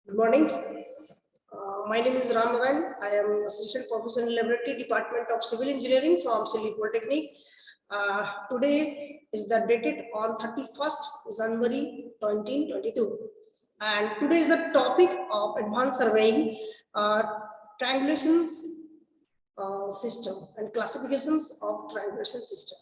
Good morning. My name is Ram Narayan. I am Assistant Professor in Laboratory Department of Civil Engineering from Delhi Polytechnic. Today is the dated on 31st January 2022. And today is the topic of advanced surveying, triangulation system and classifications of triangulation system.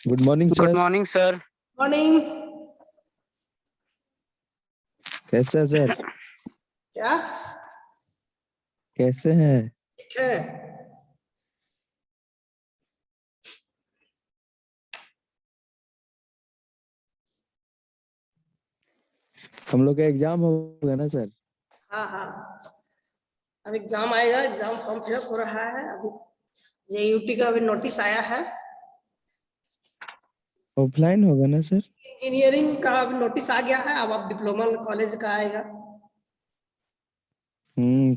Good morning sir. Good morning sir. Morning. कैसे हैं sir? क्या कैसे हैं? ठीक है। हम लोग का एग्जाम होगा ना सर? हाँ, अब एग्जाम आएगा, एग्जाम फॉर्म फिलअप हो रहा है। अभी जेयूटी का अभी नोटिस आया है। ऑफलाइन होगा ना सर? इंजीनियरिंग का अभी नोटिस आ गया है, अब डिप्लोमा कॉलेज का आएगा।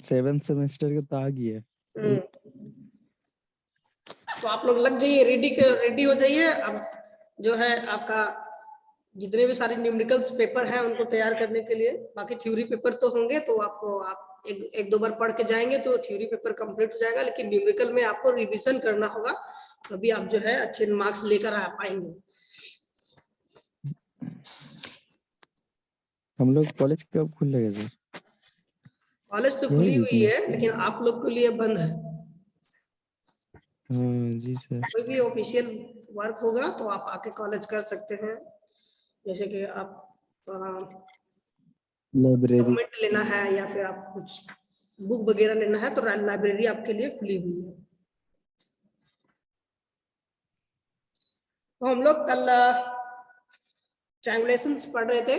7th सेमेस्टर का तो आ गया। तो आप लोग लग जाइए, रेडी हो जाइए। अब जो है आपका जितने भी सारे न्यूमेरिकल्स पेपर हैं उनको तैयार करने के लिए, बाकी थ्योरी पेपर तो होंगे, तो आप एक दो बार पढ़ के जाएंगे तो थ्योरी पेपर कंप्लीट हो जाएगा, लेकिन न्यूमेरिकल में आपको रिवीजन करना होगा, तभी आप जो है अच्छे मार्क्स लेकर आ पाएंगे। हम लोग कॉलेज कब खुलेगा सर? कॉलेज तो खुली हुई है, लेकिन आप लोग के लिए बंद है। जी सर। कोई भी ऑफिशियल वर्क होगा तो आप आके कॉलेज कर सकते हैं, जैसे कि आप लाइब्रेरी डॉक्यूमेंट लेना है या फिर आप कुछ बुक वगैरह लेना है तो लाइब्रेरी आपके लिए खुली हुई है। तो हम लोग कल ट्रायंगुलेशंस पढ़ रहे थे,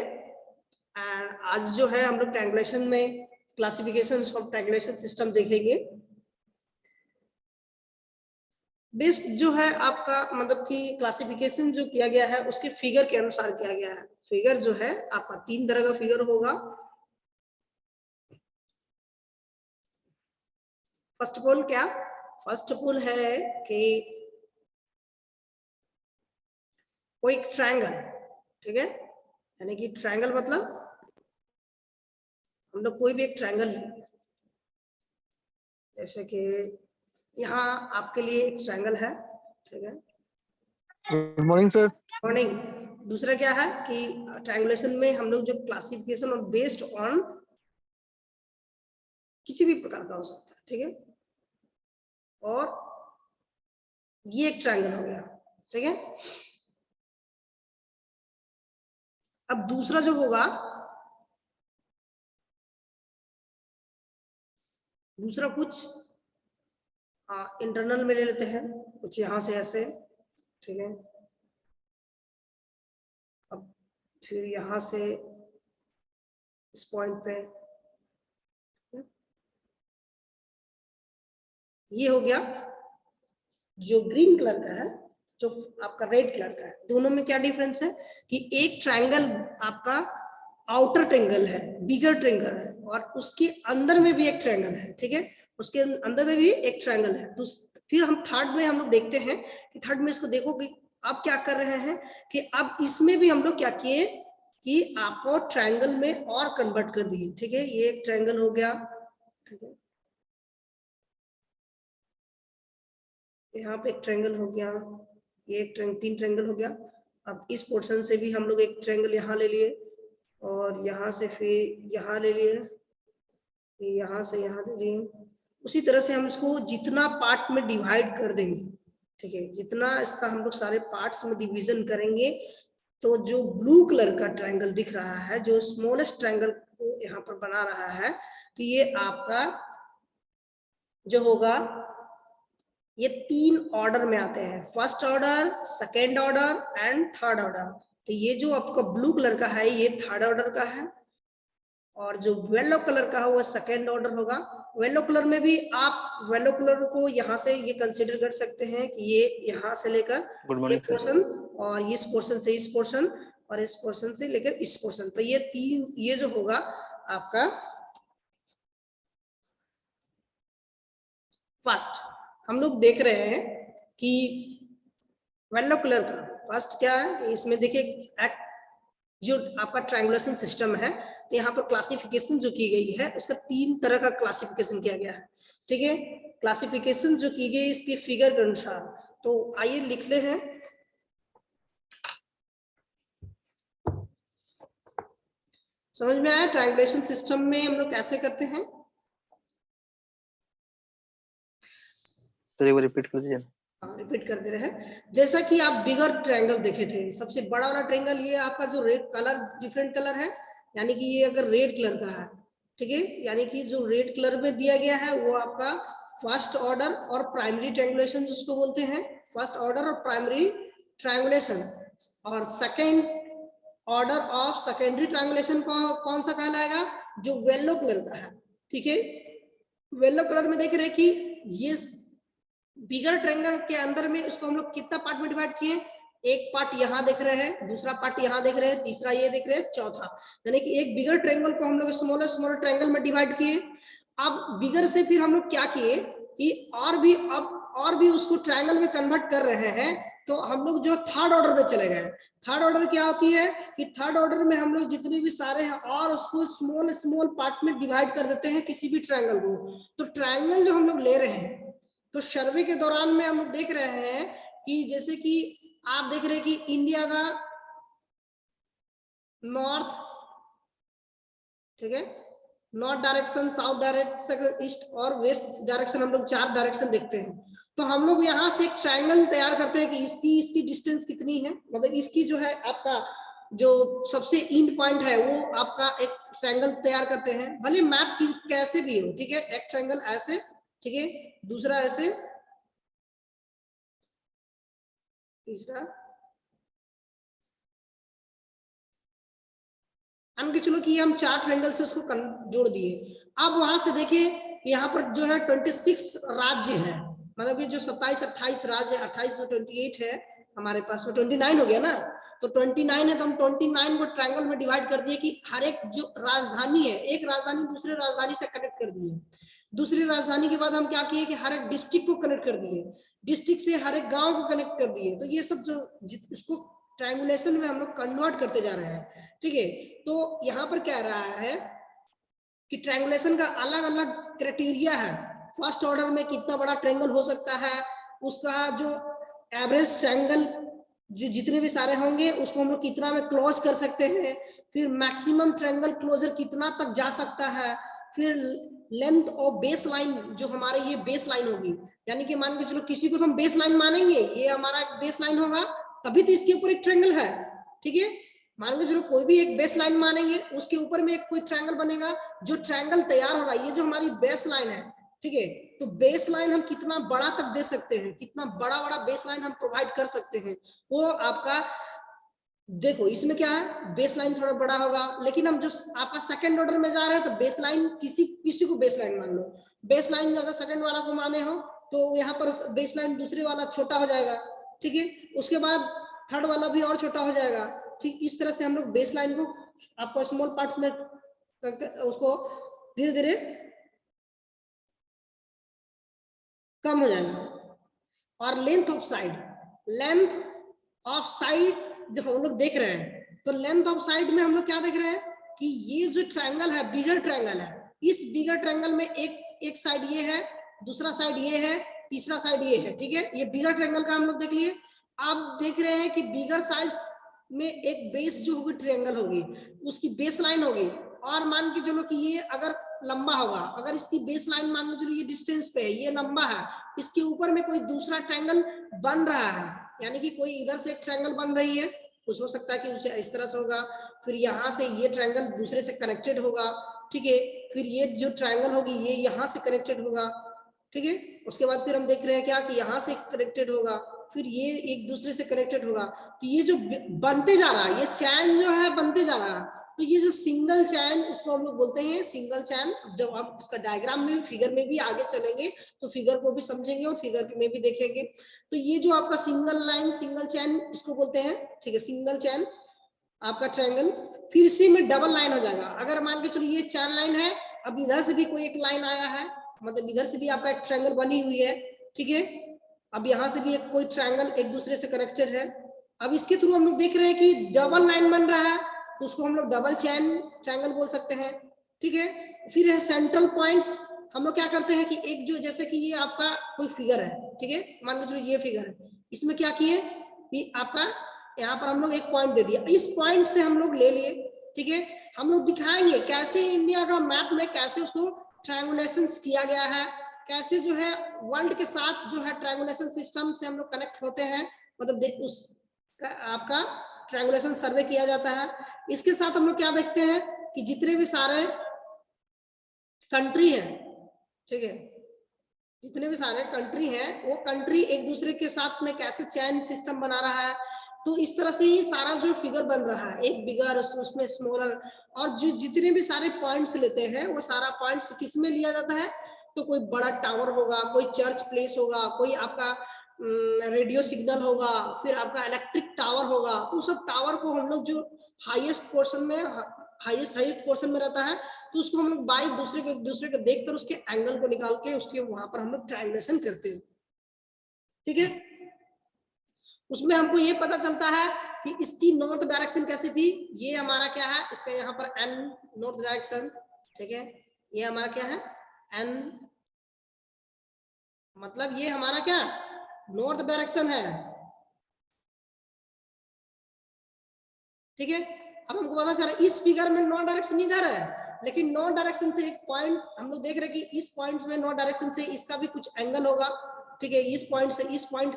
एंड आज जो है हम लोग ट्रायंगुलेशन में क्लासिफिकेशंस ऑफ ट्रायंगुलेशन सिस्टम देखेंगे। बेस्ड जो है आपका मतलब कि क्लासिफिकेशन जो किया गया है उसके फिगर के अनुसार किया गया है। फिगर जो है आपका 3 तरह का फिगर होगा। फर्स्ट ऑफ ऑल क्या? फर्स्ट ऑफ ऑल है कि कोई एक ट्रायंगल, ठीक है, यानी कि ट्रायंगल मतलब हम लोग कोई भी एक ट्रायंगल है, जैसे कि यहाँ आपके लिए एक ट्रायंगल है, ठीक है। Good morning sir. मॉर्निंग। दूसरा क्या है कि ट्रायंगुलेशन में हम लोग जो क्लासिफिकेशन ऑफ बेस्ड ऑन किसी भी प्रकार का हो सकता है, ठीक है। और ये एक ट्रायंगल हो गया, ठीक है। अब दूसरा जो होगा, दूसरा कुछ इंटरनल में ले लेते हैं, कुछ यहां से ऐसे, ठीक है। अब फिर यहां से इस पॉइंट पे ये हो गया जो ग्रीन कलर का है, जो आपका रेड कलर का है। दोनों में क्या डिफरेंस है कि एक ट्रायंगल आपका आउटर ट्रायंगल है, बिगर ट्रायंगल है, और उसके अंदर में भी एक ट्रायंगल है, ठीक है। उसके अंदर में भी एक ट्रायंगल है। तो फिर हम थर्ड में हम लोग देखते हैं कि थर्ड में इसको देखो कि आप क्या कर रहे हैं कि अब इसमें भी हम लोग क्या किए कि आपको ट्रायंगल में और कन्वर्ट कर दिए, ठीक है। ये एक ट्रायंगल हो गया, ठीक है। यहाँ पे एक ट्रायंगल हो गया, ये एक तीन ट्रायंगल हो गया। अब इस पोर्शन से भी हम लोग एक ट्रायंगल यहाँ ले लिए, और यहाँ से फिर यहाँ ले लिए, यहाँ से यहाँ ले लिए। उसी तरह से हम इसको जितना पार्ट में डिवाइड कर देंगे, ठीक है, जितना इसका हम लोग सारे पार्ट्स में डिवीजन करेंगे, तो जो ब्लू कलर का ट्रायंगल दिख रहा है, जो स्मॉलेस्ट ट्रायंगल को यहाँ पर बना रहा है, तो ये आपका जो होगा, ये 3 ऑर्डर में आते हैं, first order, second order and third order. तो ये जो आपका ब्लू कलर का है ये थर्ड ऑर्डर का है, और जो येलो कलर का है वो सेकेंड ऑर्डर होगा। येलो कलर में भी आप येलो कलर को यहाँ से ये कंसिडर कर सकते हैं कि ये यहाँ से लेकर गुड ये मॉर्निंग सर। पोर्शन, और इस पोर्शन से इस पोर्शन, और इस पोर्शन से लेकर इस पोर्शन, तो ये तीन, ये जो होगा आपका फर्स्ट। हम लोग देख रहे हैं कि येलो कलर का फर्स्ट क्या है, इसमें देखिए जो आपका ट्रायंगुलेशन सिस्टम है, तो यहाँ पर क्लासिफिकेशन जो की गई है उसका तीन तरह का क्लासिफिकेशन किया गया है, ठीक है। क्लासिफिकेशन जो की गई इसके फिगर के अनुसार, तो आइए लिख ले हैं। समझ में आया ट्रायंगुलेशन सिस्टम में हम लोग कैसे करते हैं? सर एक बार रिपीट कर दीजिए। रिपीट कर दे रहे हैं। जैसा कि आप बिगर ट्रायंगल देखे थे, सबसे बड़ा वाला ट्रायंगल ये आपका जो रेड कलर, डिफरेंट कलर है, यानी कि ये अगर रेड कलर का है, ठीक है, यानी कि जो रेड कलर में दिया गया है वो आपका फर्स्ट ऑर्डर और प्राइमरी ट्रायंगुलेशन जिसको बोलते हैं, फर्स्ट ऑर्डर और प्राइमरी ट्रायंगुलेशन। और second order of secondary triangulation कौन सा कहलाएगा? जो येलो कलर का है, ठीक है। येलो कलर में देख रहे हैं कि ये बिगर ट्रायंगल के अंदर में इसको हम लोग कितना पार्ट में डिवाइड किए? एक पार्ट यहाँ देख रहे हैं, दूसरा पार्ट यहाँ देख रहे हैं, तीसरा ये देख रहे हैं, चौथा, यानी कि एक बिगर ट्रायंगल को हम लोग स्मॉलर स्मॉलर ट्रायंगल में डिवाइड किए। अब बिगर से फिर हम लोग क्या किए कि और भी उसको ट्रायंगल में कन्वर्ट कर रहे हैं, तो हम लोग जो थर्ड ऑर्डर में चले गए। थर्ड ऑर्डर क्या होती है कि थर्ड ऑर्डर में हम लोग जितने भी सारे हैं और उसको स्मॉल स्मॉल पार्ट में डिवाइड कर देते हैं किसी भी ट्रायंगल को। तो ट्रायंगल जो हम लोग ले रहे हैं, तो सर्वे के दौरान में हम लोग देख रहे हैं कि जैसे कि आप देख रहे हैं कि इंडिया का नॉर्थ, ठीक है, north direction, south direction, east और वेस्ट डायरेक्शन, हम लोग 4 डायरेक्शन देखते हैं। तो हम लोग यहाँ से एक ट्रायंगल तैयार करते हैं कि इसकी डिस्टेंस कितनी है, मतलब इसकी जो है आपका जो सबसे इंड पॉइंट है वो आपका एक ट्रायंगल तैयार करते हैं, भले मैप की कैसे भी हो, ठीक है। एक ट्रायंगल ऐसे, ठीक है, दूसरा ऐसे, तीसरा, मान के चलो कि हम 4 ट्रायंगल से उसको जोड़ दिए। अब वहां से देखिए यहाँ पर जो है 26 राज्य है, मतलब कि जो 27-28 राज्य, 28 और 28 है हमारे पास में, 29 हो गया ना। तो 29 है, तो हम 29 को ट्रायंगल में डिवाइड कर दिए कि हर एक जो राजधानी है, एक राजधानी दूसरे राजधानी से कनेक्ट कर दिए। दूसरी राजधानी के बाद हम क्या किए कि हर एक डिस्ट्रिक्ट को कनेक्ट कर दिए, डिस्ट्रिक्ट से हर एक गांव को कनेक्ट कर दिए। तो ये सब जो इसको ट्रायंगुलेशन में हम लोग कन्वर्ट करते जा रहे हैं, ठीक है। तो यहाँ पर क्या रहा है कि ट्रायंगुलेशन का अलग अलग क्राइटेरिया है। फर्स्ट ऑर्डर में कितना बड़ा ट्रायंगल हो सकता है, उसका जो एवरेज ट्रायंगल जो जितने भी सारे होंगे उसको हम लोग कितना में क्लोज कर सकते हैं, फिर मैक्सिमम ट्रायंगल क्लोजर कितना तक जा सकता है, फिर लेंथ और बेस लाइन, जो हमारे ये बेस लाइन होगी, यानी कि मान के चलो किसी को तो हम बेस लाइन मानेंगे, ये हमारा एक बेस लाइन होगा, तभी तो इसके ऊपर एक ट्रायंगल है, ठीक है। मान के चलो कोई भी एक बेस लाइन मानेंगे, उसके ऊपर में एक कोई ट्रायंगल बनेगा, जो ट्रायंगल तैयार हो रहा है, ये जो हमारी बेस लाइन है, ठीक है। तो बेस लाइन हम कितना बड़ा तक दे सकते हैं, कितना बड़ा बड़ा बेस लाइन हम प्रोवाइड कर सकते हैं, वो आपका देखो इसमें क्या है, बेस लाइन थोड़ा बड़ा होगा, लेकिन हम जो आपका सेकंड ऑर्डर में जा रहे हैं तो बेस लाइन किसी को बेस लाइन मान लो, बेस लाइन अगर सेकंड वाला को माने हो तो यहाँ पर बेस लाइन दूसरे वाला छोटा हो जाएगा, ठीक है। उसके बाद थर्ड वाला भी और छोटा हो जाएगा, ठीक। इस तरह से हम लोग बेस लाइन को आपको स्मॉल पार्ट्स में उसको धीरे धीरे कम हो जाएगा। और लेंथ ऑफ साइड जो हम लोग देख रहे हैं, तो लेंथ ऑफ साइड में हम लोग क्या देख रहे हैं कि ये जो ट्रायंगल है, बिगर ट्रायंगल है, इस बिगर ट्रायंगल में एक साइड ये है, दूसरा साइड ये है, तीसरा साइड ये है, ठीक है। ये बिगर ट्रायंगल का हम लोग देख लिए। आप देख रहे हैं कि बिगर साइज में एक बेस जो होगी ट्रायंगल होगी, उसकी बेस लाइन होगी, और मान के चलो कि ये अगर लंबा होगा, अगर इसकी बेस लाइन मान के चलो ये डिस्टेंस पे है, ये लंबा है, इसके ऊपर में कोई दूसरा ट्रायंगल बन रहा है, यानी कि कोई इधर से एक ट्रायंगल बन रही है, कुछ हो सकता है कि इस तरह से होगा, फिर यहाँ से ये ट्रायंगल दूसरे से कनेक्टेड होगा, ठीक है, फिर ये जो ट्रायंगल होगी ये यहाँ से कनेक्टेड होगा, ठीक है। उसके बाद फिर हम देख रहे हैं क्या कि यहाँ से कनेक्टेड होगा, फिर ये एक दूसरे से कनेक्टेड होगा। तो ये जो बनते जा रहा है, ये चैन जो है बनते जा रहा है, तो ये जो सिंगल चैन, इसको हम लोग बोलते हैं सिंगल चैन। जब हम इसका डायग्राम में, फिगर में भी आगे चलेंगे तो फिगर को भी समझेंगे और फिगर में भी देखेंगे। तो ये जो आपका सिंगल लाइन, सिंगल चैन इसको बोलते हैं, ठीक है, सिंगल चैन आपका ट्रायंगल। फिर इसी में डबल लाइन हो जाएगा। अगर मान के चलो ये 4 लाइन है, अब इधर से भी कोई एक लाइन आया है, मतलब इधर से भी आपका एक ट्रायंगल बनी हुई है, ठीक है। अब यहाँ से भी एक कोई ट्रायंगल एक दूसरे से कनेक्टेड है। अब इसके थ्रू हम लोग देख रहे हैं कि डबल लाइन बन रहा है, तो उसको हम लोग डबल चैन ट्रायंगल बोल सकते हैं, ठीक है। फिर है सेंट्रल पॉइंट्स। हम लोग क्या करते हैं कि एक जो, जैसे कि ये आपका कोई फिगर है, ठीक है, मान के चलो ये फिगर है, इसमें क्या किए कि आपका यहाँ पर हम लोग एक पॉइंट दे दिया, इस पॉइंट से हम लोग ले लिए, ठीक है। हम लोग दिखाएंगे कैसे इंडिया का मैप में कैसे उसको ट्रायंगुलेशन किया गया है, कैसे जो है वर्ल्ड के साथ जो है ट्रायंगुलेशन सिस्टम से हम लोग कनेक्ट होते हैं, मतलब उस आपका ट्रायंगुलेशन सर्वे किया जाता है। इसके साथ हम लोग क्या देखते हैं कि जितने भी सारे कंट्री है, ठीक है, जितने भी सारे कंट्री हैं वो कंट्री एक दूसरे के साथ में कैसे चैन सिस्टम बना रहा है। तो इस तरह से ही सारा जो फिगर बन रहा है, एक बिगर उसमें स्मॉलर, और जो जितने भी सारे पॉइंट्स लेते हैं वो सारा पॉइंट्स किस में लिया जाता है, तो कोई बड़ा टावर होगा, कोई चर्च प्लेस होगा, कोई आपका रेडियो सिग्नल होगा, फिर आपका इलेक्ट्रिक टावर होगा। तो सब टावर को हम लोग जो हाईएस्ट पोर्शन में, हाईएस्ट पोर्शन में रहता है, तो उसको हम लोग बाई दूसरे को देखकर उसके एंगल को निकाल के उसके वहां पर हम लोग ट्रायंगुलेशन करते हैं, ठीक है। उसमें हमको ये पता चलता है कि इसकी नॉर्थ डायरेक्शन कैसी थी। ये हमारा क्या है, इसका यहाँ पर एन नॉर्थ डायरेक्शन, ठीक है, ये हमारा क्या है एन, मतलब ये हमारा क्या नॉर्थ डायरेक्शन है, ठीक है। अब हमको पता चला इस फिगर में नॉर्थ डायरेक्शन इधर है, लेकिन नॉर्थ डायरेक्शन से एक पॉइंट हम लोग देख रहे हैं कि इस पॉइंट में नॉर्थ डायरेक्शन से इसका भी कुछ एंगल होगा, ठीक है। इस पॉइंट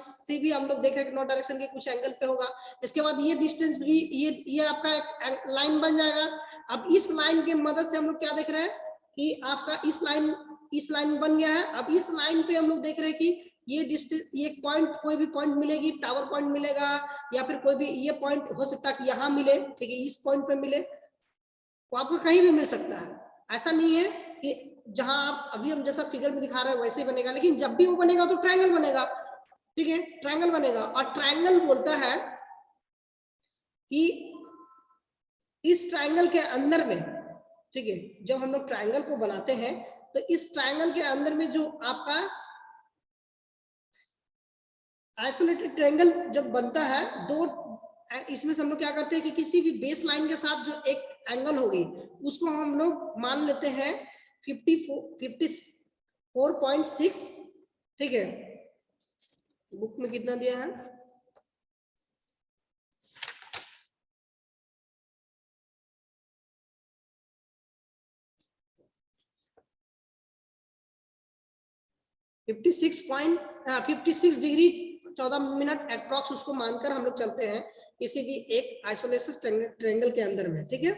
से भी हम लोग देख रहे हैं कि नॉर्थ डायरेक्शन के कुछ एंगल पे होगा। इसके बाद ये डिस्टेंस भी, ये आपका एक लाइन बन जाएगा। अब इस लाइन के मदद से हम लोग क्या देख रहे हैं कि आपका इस लाइन बन गया है। अब इस लाइन पे हम लोग देख रहे हैं कि ये डिस्टेंस, ये पॉइंट, कोई भी पॉइंट मिलेगी, टावर पॉइंट मिलेगा, या फिर कोई भी ये पॉइंट हो सकता है कि यहाँ मिले, ठीक है, इस पॉइंट पे मिले, तो आपको कहीं भी मिल सकता है। ऐसा नहीं है कि जहां आप अभी हम जैसा फिगर में दिखा रहे हैं वैसे ही बनेगा, लेकिन जब भी वो बनेगा तो ट्रायंगल बनेगा, ठीक है, ट्रायंगल बनेगा। और ट्रायंगल बोलता है कि इस ट्रायंगल के अंदर में, ठीक है, जब हम लोग ट्रायंगल को बनाते हैं तो इस ट्रायंगल के अंदर में जो आपका आइसोलेटेड ट्रायंगल जब बनता है, दो, इसमें से हम लोग क्या करते हैं कि किसी भी बेस लाइन के साथ जो एक एंगल होगी उसको हम लोग मान लेते हैं 54.6, ठीक है। बुक में कितना दिया है, fifty six degree 14 minute approx उसको मानकर हम लोग चलते हैं किसी भी एक आइसोलेशन ट्रायंगल के अंदर में, ठीक है।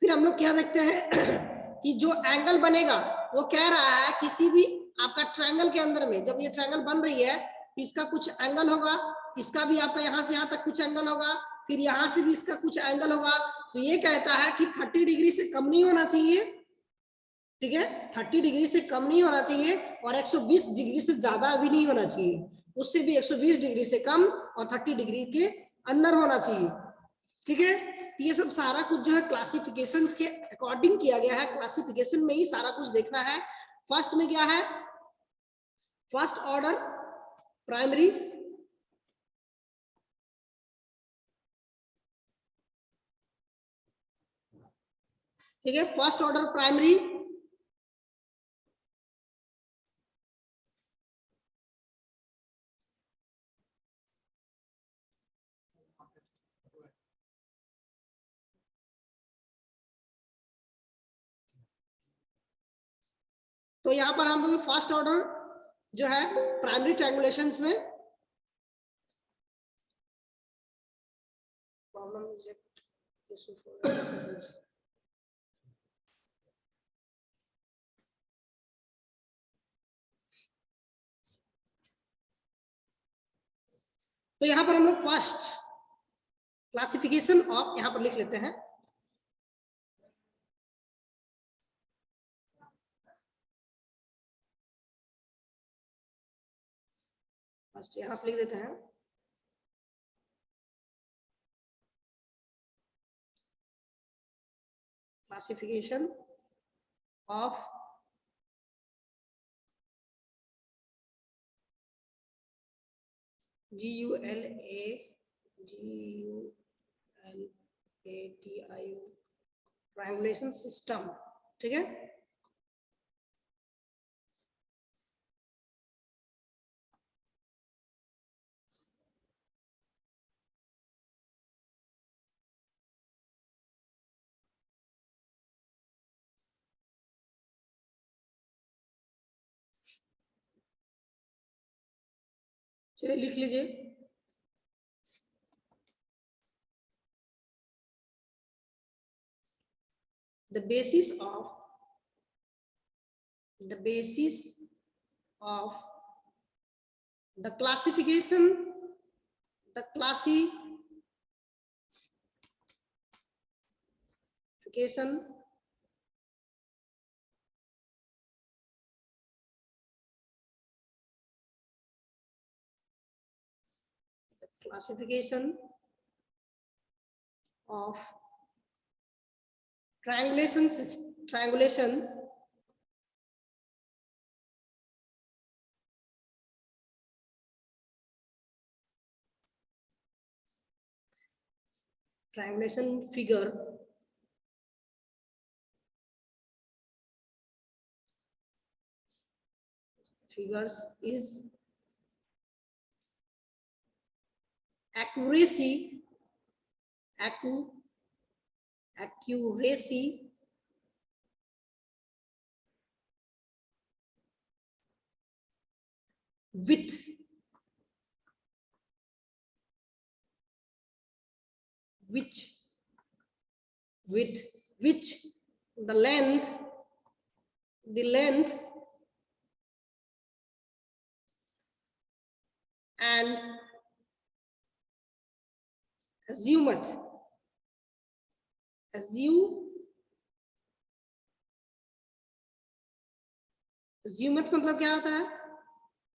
फिर हम लोग क्या देखते हैं कि जो एंगल बनेगा वो कह रहा है किसी भी आपका ट्रायंगल के अंदर में, जब ये ट्रायंगल बन रही है इसका कुछ एंगल होगा, इसका भी आपका यहाँ से यहाँ तक कुछ एंगल होगा, फिर यहाँ से भी इसका कुछ एंगल होगा। तो ये कहता है कि 30 डिग्री से कम नहीं होना चाहिए, ठीक है, 30 डिग्री से कम नहीं होना चाहिए, और 120 डिग्री से ज्यादा भी नहीं होना चाहिए, उससे भी 120 डिग्री से कम और 30 डिग्री के अंदर होना चाहिए, ठीक है। ये सब सारा कुछ जो है क्लासिफिकेशन के अकॉर्डिंग किया गया है, क्लासिफिकेशन में ही सारा कुछ देखना है। फर्स्ट में क्या है, फर्स्ट ऑर्डर प्राइमरी, ठीक है, फर्स्ट ऑर्डर प्राइमरी, तो यहाँ पर हम लोग फर्स्ट ऑर्डर जो है प्राइमरी ट्रायंगुलेशंस में तो यहाँ पर हम लोग फर्स्ट क्लासिफिकेशन ऑफ यहाँ पर लिख लेते हैं। फर्स्ट यहाँ से लिख देते हैं। Classification of GULATIO triangulation system. ठीक है, चलिए लिख लीजिए। The basis of the classification of triangulation figures is accuracy with which the length and azimuth मतलब क्या होता है,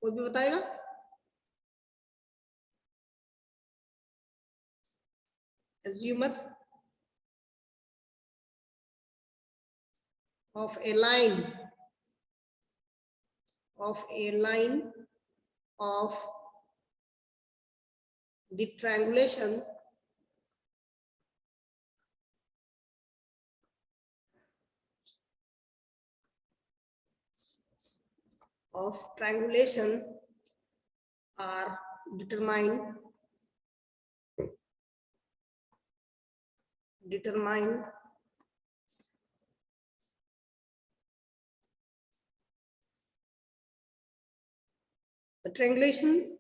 कोई भी बताएगा? azimuth of a line of the triangulation are determined the triangulation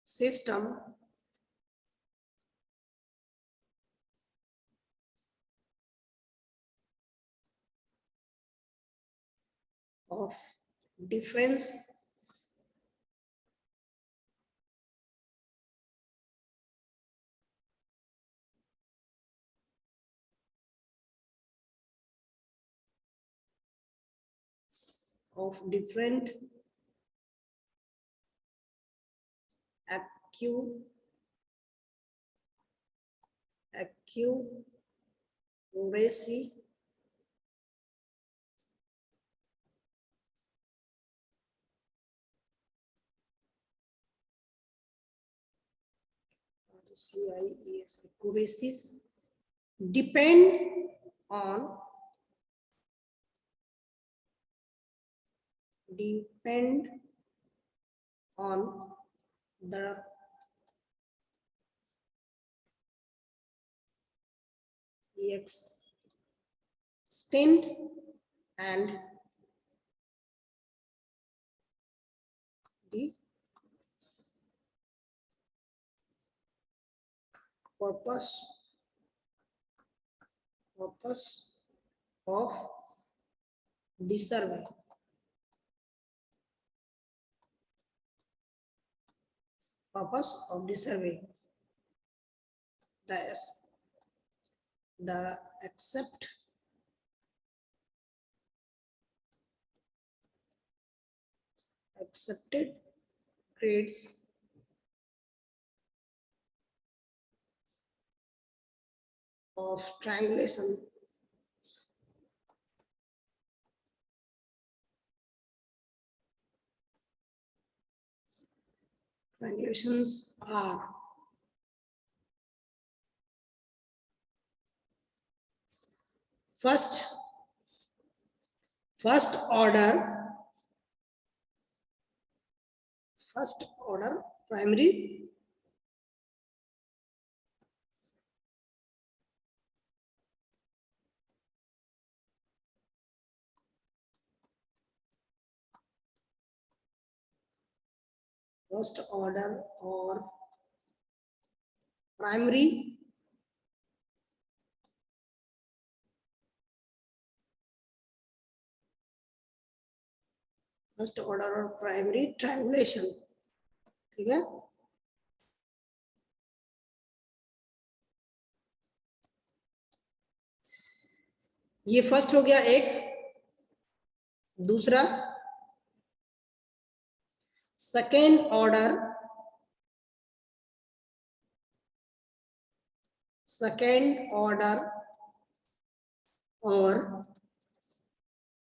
system of difference of different accuracy accuracies depend on the extent and the purpose of the survey. Purpose of the survey. The accepted grades of triangulation triangulations are first order primary first order or primary first order or primary triangulation. ठीक है, ये first हो गया एक। दूसरा second order और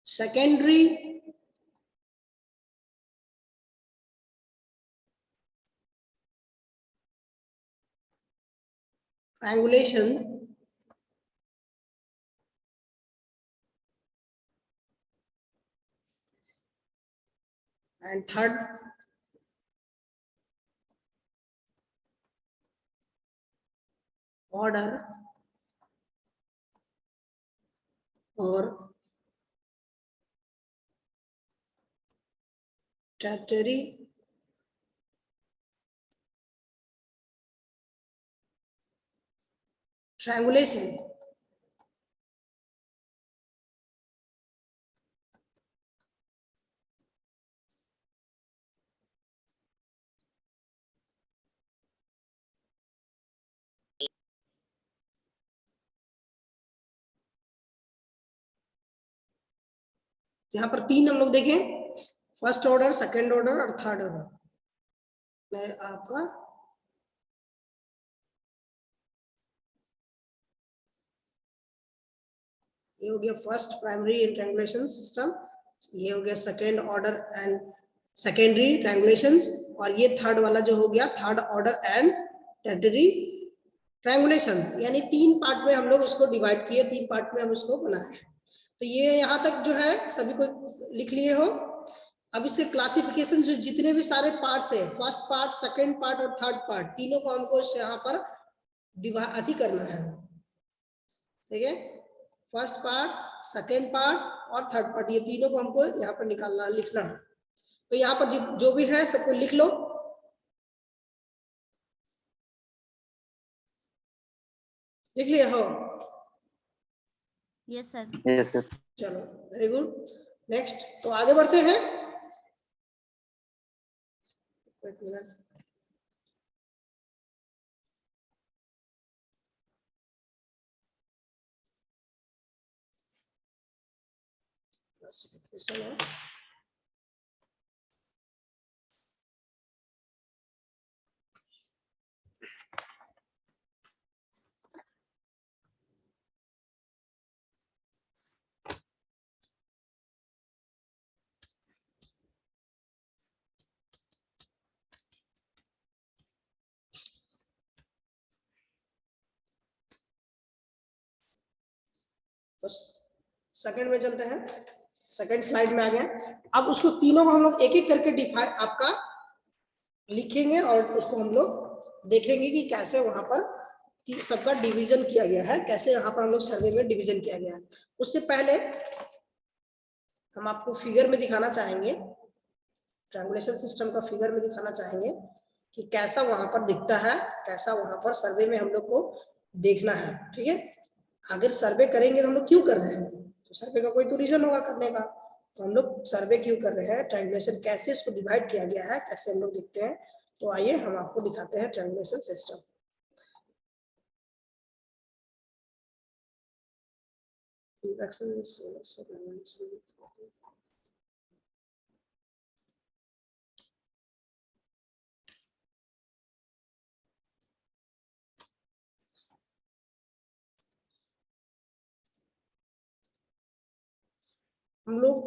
secondary triangulation and third order or tertiary triangulation. यहाँ पर तीन हम लोग देखें, फर्स्ट ऑर्डर, सेकेंड ऑर्डर और थर्ड ऑर्डर। मैं आपका ये हो गया फर्स्ट प्राइमरी ट्रायंगुलेशन सिस्टम, ये हो गया सेकेंड ऑर्डर एंड सेकेंडरी ट्रायंगुलेशंस, और ये थर्ड वाला जो हो गया third order and tertiary triangulation. यानी तीन पार्ट में हम लोग इसको डिवाइड किए, तीन पार्ट में हम इसको बनाए। तो ये यहाँ तक जो है सभी को लिख लिए हो। अब इसके क्लासिफिकेशन जो जितने भी सारे पार्ट्स है, फर्स्ट पार्ट, सेकेंड पार्ट और थर्ड पार्ट, तीनों को हमको यहाँ पर डिवाइड करना है। ठीक है, फर्स्ट पार्ट, सेकेंड पार्ट और थर्ड पार्ट, ये तीनों को हमको यहाँ पर निकालना, लिखना है। तो यहाँ पर जो भी है सबको लिख लो। लिख लिया हो? Yes sir. Yes sir. चलो वेरी गुड, नेक्स्ट। तो आगे बढ़ते हैं। एक मिनट, क्लासिफिकेशन है। बस सेकंड में चलते हैं, सेकंड स्लाइड में आ गए। अब उसको तीनों को हम लोग एक एक करके डिफाइन आपका लिखेंगे और उसको हम लोग देखेंगे कि कैसे वहां पर सबका डिवीजन किया गया है, कैसे यहाँ पर हम लोग सर्वे में डिवीजन किया गया है। उससे पहले हम आपको फिगर में दिखाना चाहेंगे, ट्रायंगुलेशन सिस्टम का फिगर में दिखाना चाहेंगे कि कैसा वहां पर दिखता है, कैसा वहां पर सर्वे में हम लोग को देखना है। ठीक है, अगर सर्वे करेंगे तो हम लोग क्यों कर रहे हैं, तो सर्वे का कोई तो रीजन होगा करने का। तो हम लोग सर्वे क्यों कर रहे हैं, ट्रायंगुलेशन कैसे इसको डिवाइड किया गया है, कैसे हम लोग देखते हैं। तो आइए हम आपको दिखाते हैं ट्रायंगुलेशन सिस्टम। हम लोग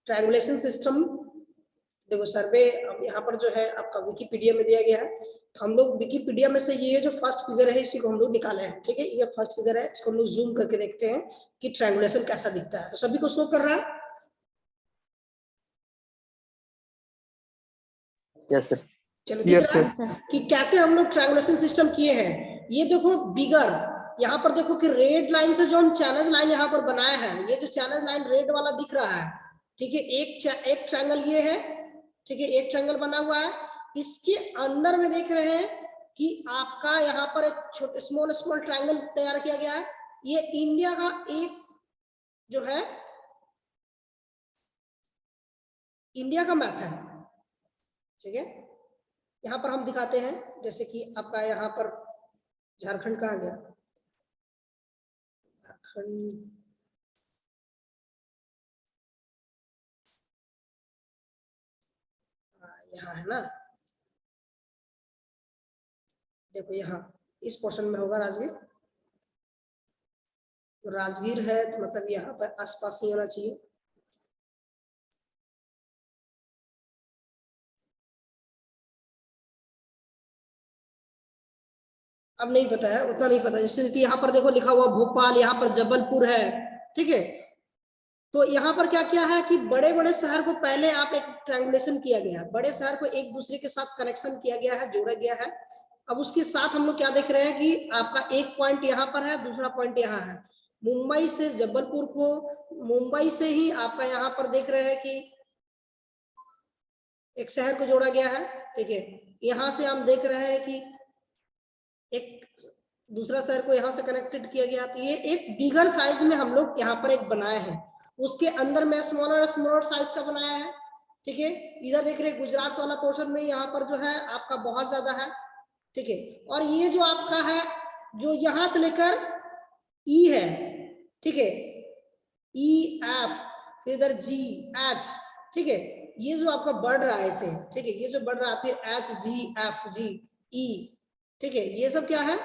ट्रायंगुलेशन सिस्टम, देखो सर्वे अब यहाँ पर जो है आपका विकिपीडिया में दिया गया है। तो हम लोग विकिपीडिया में से ये जो फर्स्ट फिगर है इसी को हम लोग निकाले हैं, ठीक है। ये फर्स्ट फिगर है, इसको हम लोग जूम करके देखते हैं कि ट्रायंगुलेशन कैसा दिखता है। तो सभी को शो कर रहा है? Yes sir. चलो दिख रहा है कि कैसे हम लोग ट्रायंगुलेशन सिस्टम किए हैं। ये देखो बिगर, यहाँ पर देखो कि रेड लाइन से जो हम चैनल लाइन यहाँ पर बनाया है, ये जो चैनल लाइन रेड वाला दिख रहा है, ठीक है। एक ट्रायंगल ये है, ठीक है, एक ट्रायंगल बना हुआ है। इसके अंदर में देख रहे हैं कि आपका यहाँ पर एक छोटे स्मॉल ट्रायंगल तैयार किया गया है। ये इंडिया का एक जो है इंडिया का मैप है, ठीक है। यहाँ पर हम दिखाते हैं, जैसे कि आपका यहाँ पर झारखंड कहाँ गया, झारखंड यहाँ है ना। देखो यहाँ इस पोर्शन में होगा राजगीर, तो राजगीर है तो मतलब यहाँ पर आसपास ही होना चाहिए। अब नहीं पता है, उतना नहीं पता। जैसे कि यहाँ पर देखो लिखा हुआ भोपाल, यहाँ पर जबलपुर है, ठीक है। तो यहाँ पर क्या किया है कि बड़े बड़े शहर को पहले आप एक ट्रायंगुलेशन किया गया है, बड़े शहर को एक दूसरे के साथ कनेक्शन किया गया है, जोड़ा गया है। अब उसके साथ हम लोग क्या देख रहे हैं कि आपका एक पॉइंट यहाँ पर है, दूसरा पॉइंट यहाँ है। मुंबई से जबलपुर को, मुंबई से ही आपका यहाँ पर देख रहे हैं कि एक शहर को जोड़ा गया है, ठीक है। यहाँ से हम देख रहे हैं कि एक दूसरा शहर को यहाँ से कनेक्टेड किया गया। तो ये एक बिगर साइज में हम लोग यहाँ पर एक बनाए हैं, उसके अंदर में स्मॉलर साइज का बनाया है, ठीक है। इधर देख रहे हैं गुजरात वाला पोर्शन में यहाँ पर जो है आपका बहुत ज्यादा है, ठीक है। और ये जो आपका है जो यहाँ से लेकर ई है, ठीक है, ई एफ, फिर इधर जी एच, ठीक है। ये जो आपका बढ़ रहा है इसे, ठीक है, ये जो बढ़ रहा है, फिर एच जी एफ जी ई, ठीक है। ये सब क्या है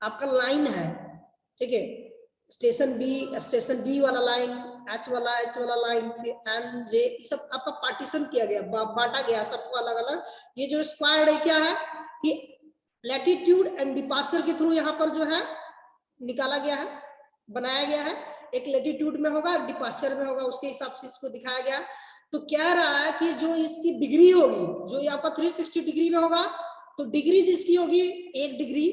आपका लाइन है, ठीक है। स्टेशन बी वाला लाइन, एच वाला लाइन, फिर एन जे, ये सब आपका पार्टीशन किया गया, बांटा गया सबको अलग अलग। ये जो स्क्वायर है क्या है कि लैटिट्यूड एंड डिपार्चर के थ्रू यहाँ पर जो है निकाला गया है, बनाया गया है। एक लैटिट्यूड में होगा, डिपार्चर में होगा, उसके हिसाब से इसको दिखाया गया। तो कह रहा है कि जो इसकी डिग्री होगी, जो यहाँ पर 360 डिग्री में होगा, तो डिग्री जिसकी होगी 1 डिग्री,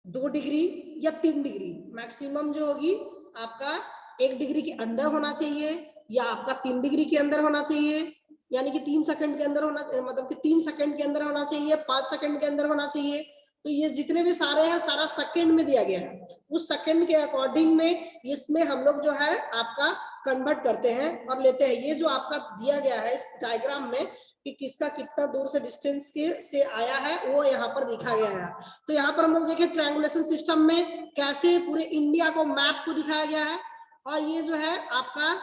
2 डिग्री या 3 डिग्री, मैक्सिमम जो होगी आपका 1 डिग्री के अंदर होना चाहिए, या आपका 3 डिग्री के अंदर होना चाहिए, यानी कि 3 सेकंड के अंदर होना, मतलब कि 3 सेकंड के अंदर होना चाहिए, 5 सेकंड के अंदर होना चाहिए। तो ये जितने भी सारे हैं सारा सेकंड में दिया गया है, उस सेकंड के अकॉर्डिंग में इसमें हम लोग जो है आपका कन्वर्ट करते हैं और लेते हैं। ये जो आपका दिया गया है इस डायग्राम में कि किसका कितना दूर से डिस्टेंस के से आया है, वो यहाँ पर दिखा गया है। तो यहाँ पर हम लोग देखें ट्रायंगुलेशन सिस्टम में कैसे पूरे इंडिया को मैप को दिखाया गया है। और ये जो है आपका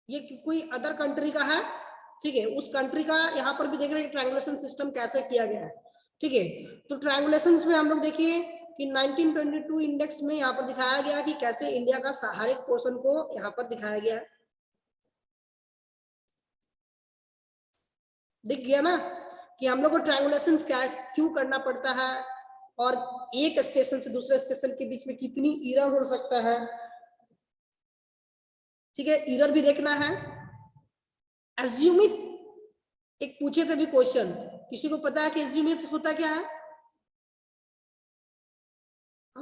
ये कोई अदर कंट्री का है, ठीक है। उस कंट्री का यहाँ पर भी देख रहे हैं ट्रायंगुलेशन सिस्टम कैसे किया गया है, ठीक है। तो ट्रायंगुलेशन में हम लोग देखिए कि 1922 इंडेक्स में यहाँ पर दिखाया गया कि कैसे इंडिया का हर एक पोर्शन को यहाँ पर दिखाया गया है। दिख गया ना कि हम लोग को ट्रायंगुलेशन क्या क्यों करना पड़ता है, और एक स्टेशन से दूसरे स्टेशन के बीच में कितनी एरर हो सकता है, ठीक है। एरर भी देखना है। एज्यूमित एक पूछे थे भी क्वेश्चन, किसी को पता है कि एज्यूमित होता क्या है?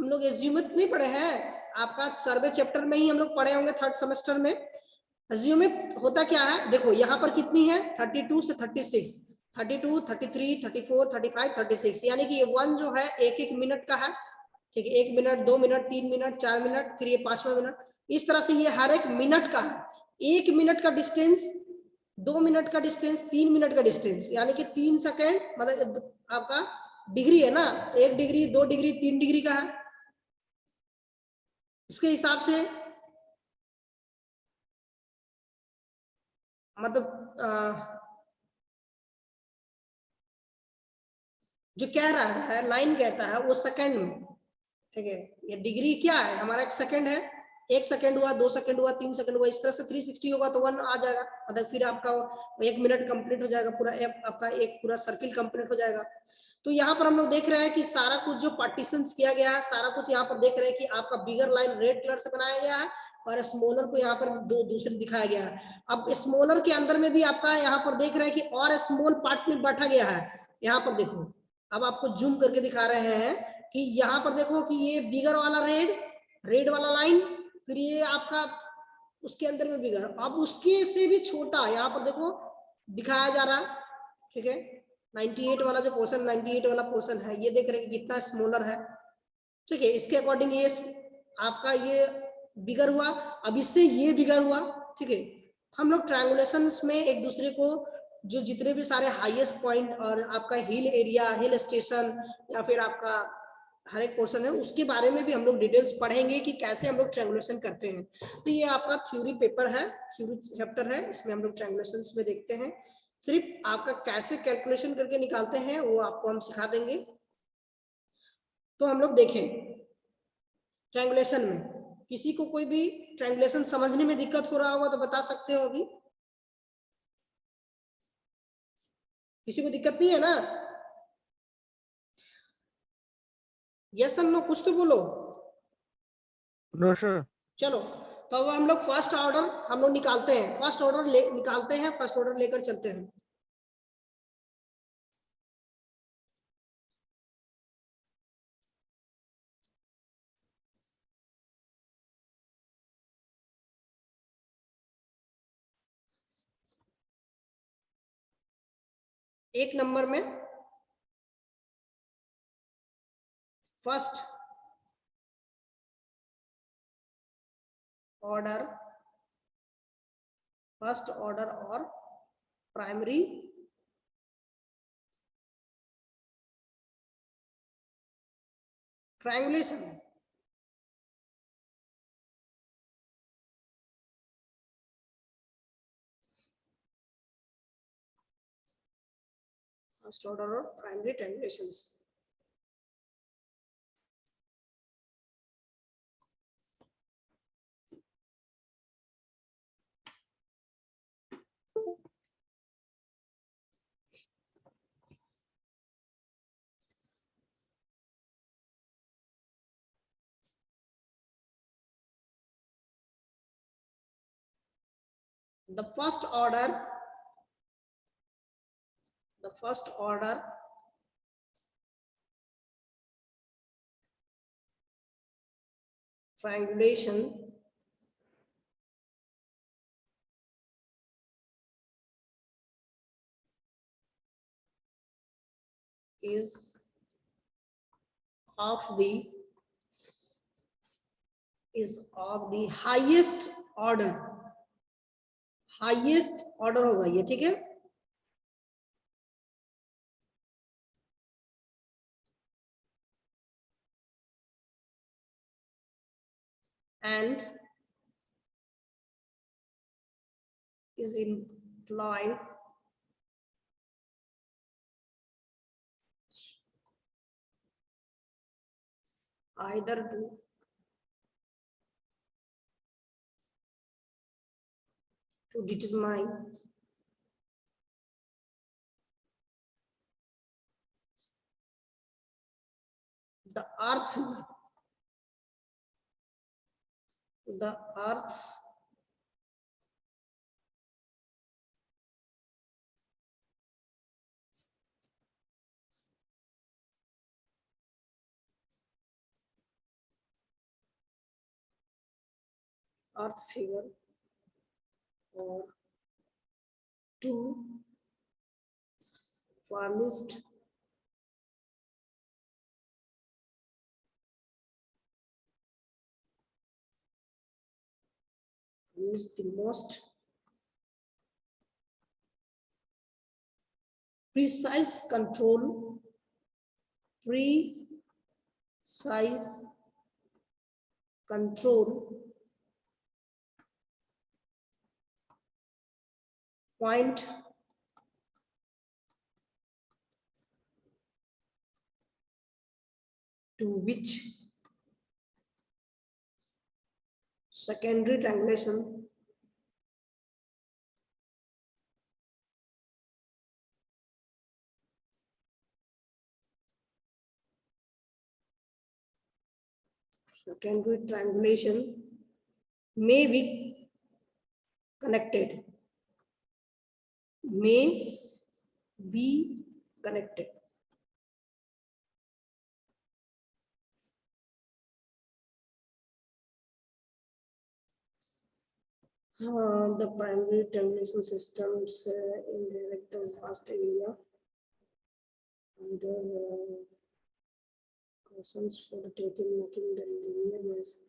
हम लोग एज्यूमित नहीं पढ़े हैं, आपका सर्वे चैप्टर में ही हम लोग पढ़े होंगे थर्ड सेमेस्टर में। एज्यूमित होता क्या है, देखो यहाँ पर कितनी है 32 से 36, 32, 33, 34, 35, 36, यानी कि ये 1 जो है एक एक मिनट का है, ठीक है, 1 मिनट, 2 मिनट, 3 मिनट, 4 मिनट, फिर ये 5वां मिनट, इस तरह से ये हर एक मिनट का है। 1 मिनट का डिस्टेंस, 2 मिनट का डिस्टेंस, 3 मिनट का डिस्टेंस, यानी कि 3 सेकेंड, मतलब आपका डिग्री है ना, 1 डिग्री, 2 डिग्री, 3 डिग्री का है। इसके हिसाब से मतलब जो कह रहा है लाइन कहता है वो सेकंड में, ठीक है। ये डिग्री क्या है हमारा, 1 सेकंड है, 1 सेकंड हुआ, 2 सेकंड हुआ, 3 सेकंड हुआ, इस तरह से 360 होगा तो 1 आ जाएगा, मतलब फिर आपका 1 मिनट कंप्लीट हो जाएगा, पूरा आपका एक पूरा सर्किल कंप्लीट हो जाएगा। तो यहाँ पर हम लोग देख रहे हैं कि सारा कुछ जो पार्टीशन किया गया है, सारा कुछ यहाँ पर देख रहे हैं कि आपका बिगर लाइन रेड कलर से बनाया गया है और स्मॉलर को यहाँ पर दूसरे दिखाया गया है। अब स्मॉलर के अंदर में भी आपका यहाँ पर देख रहे हैं कि और स्मॉल पार्ट में बैठा गया है। यहाँ पर देखो, अब आपको जूम करके दिखा रहे हैं कि यहाँ पर देखो कि ये बिगर वाला रेड वाला लाइन, फिर ये आपका उसके अंदर में बिगर, अब उसके से भी छोटा यहाँ पर देखो दिखाया जा रहा है, ठीक है। 98 वाला जो पोर्शन, 98 वाला पोर्शन है, ये देख रहे हैं कि कितना स्मॉलर है, ठीक है। इसके अकॉर्डिंग ये आपका ये बिगर हुआ, अब इससे ये बिगर हुआ, ठीक है। हम लोग ट्रायंगुलेशन में एक दूसरे को जो जितने भी सारे हाईएस्ट पॉइंट और आपका हिल एरिया, हिल स्टेशन या फिर आपका हर एक पोर्शन है, उसके बारे में भी हम लोग डिटेल्स पढ़ेंगे कि कैसे हम लोग ट्रायंगुलेशन करते हैं। तो ये आपका थ्योरी पेपर है, थ्योरी चैप्टर है, इसमें हम लोग ट्रायंगुलेशंस में देखते हैं। सिर्फ आपका कैसे कैलकुलेशन करके निकालते हैं वो आपको हम सिखा देंगे। तो हम लोग देखें ट्रायंगुलेशन में, किसी को कोई भी ट्रायंगुलेशन समझने में दिक्कत हो रहा होगा तो बता सकते हो, अभी किसी को दिक्कत नहीं है ना? यस और नो कुछ तो बोलो। No sir. चलो, तो अब हम लोग फर्स्ट ऑर्डर हम लोग निकालते हैं, फर्स्ट ऑर्डर निकालते हैं, फर्स्ट ऑर्डर लेकर चलते हैं। एक नंबर में फर्स्ट ऑर्डर, फर्स्ट ऑर्डर और प्राइमरी ट्रायंगुलेशन, फर्स्ट ऑर्डर और primary triangulations. the first order triangulation is of the highest order, highest order होगा ये, ठीक है। and is implied either to determine the earth's earth figure or two farthest is the most precise control point to which secondary triangulation may be connected. The primary triangulation systems indirect the vast area under questions for the taking making the linear measure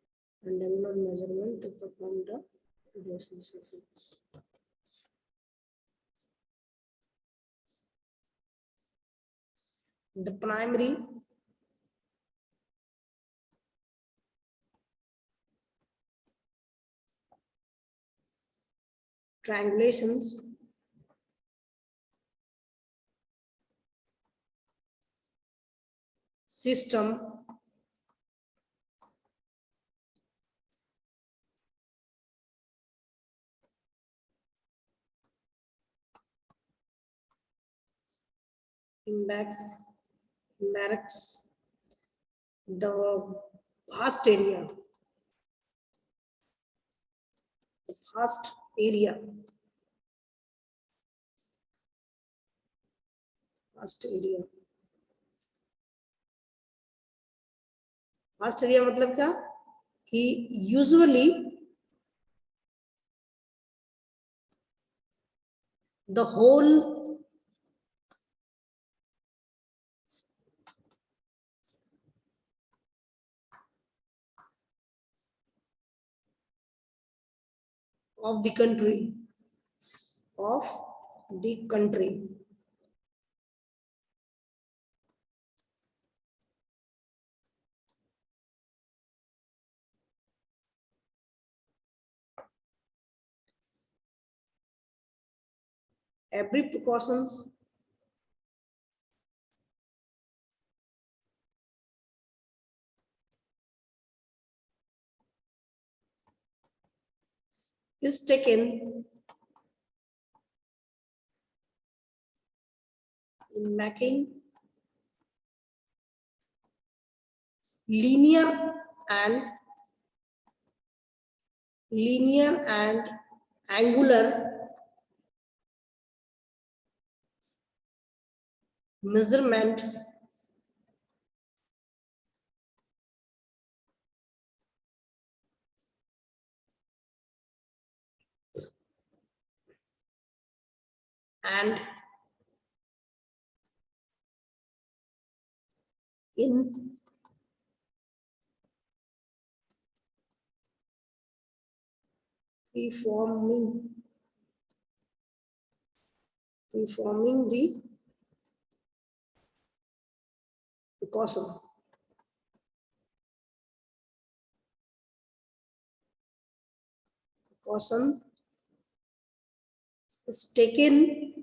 and angular measurement to perform the relationship. The primary triangulations system impacts the vast area, vast area मतलब क्या कि usually the whole of the country every precautions is taken in making linear and angular measurement and in reforming the precaution is taken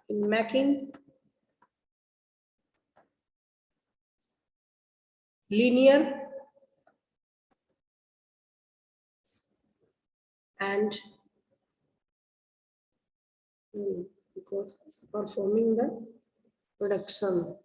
in making linear and because performing the production.